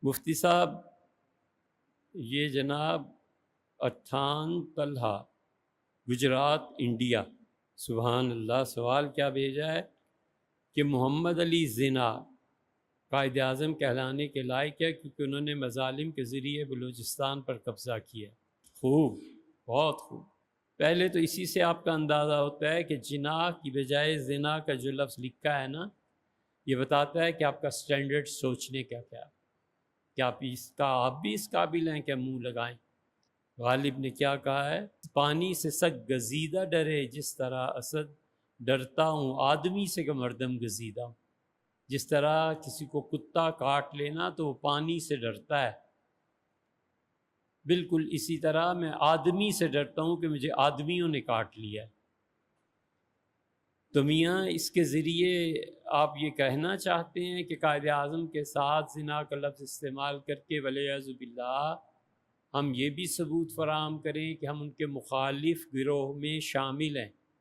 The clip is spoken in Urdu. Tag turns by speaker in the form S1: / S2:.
S1: مفتی صاحب، یہ جناب اتھان طلحہ، گجرات، انڈیا، سبحان اللہ، سوال کیا بھیجا ہے کہ محمد علی زنا قائد اعظم کہلانے کے لائق ہے کیونکہ انہوں نے مظالم کے ذریعے بلوچستان پر قبضہ کیا۔ خوب، بہت خوب۔ پہلے تو اسی سے آپ کا اندازہ ہوتا ہے کہ جناح کی بجائے زنا کا جو لفظ لکھا ہے نا، یہ بتاتا ہے کہ آپ کا سٹینڈرڈ سوچنے کا کیا، کہ آپ بھی اس قابل ہیں کہ منہ لگائیں۔ غالب نے کیا کہا ہے؟ پانی سے سگ گزیدہ ڈرے جس طرح اسد، ڈرتا ہوں آدمی سے کہ مردم گزیدہ ہوں۔ جس طرح کسی کو کتا کاٹ لینا تو وہ پانی سے ڈرتا ہے، بالکل اسی طرح میں آدمی سے ڈرتا ہوں کہ مجھے آدمیوں نے کاٹ لیا ہے۔ تو میاں اس کے ذریعے آپ یہ کہنا چاہتے ہیں کہ قائد اعظم کے ساتھ زنا کا لفظ استعمال کر کے والعیاذ باللہ ہم یہ بھی ثبوت فراہم کریں کہ ہم ان کے مخالف گروہ میں شامل ہیں۔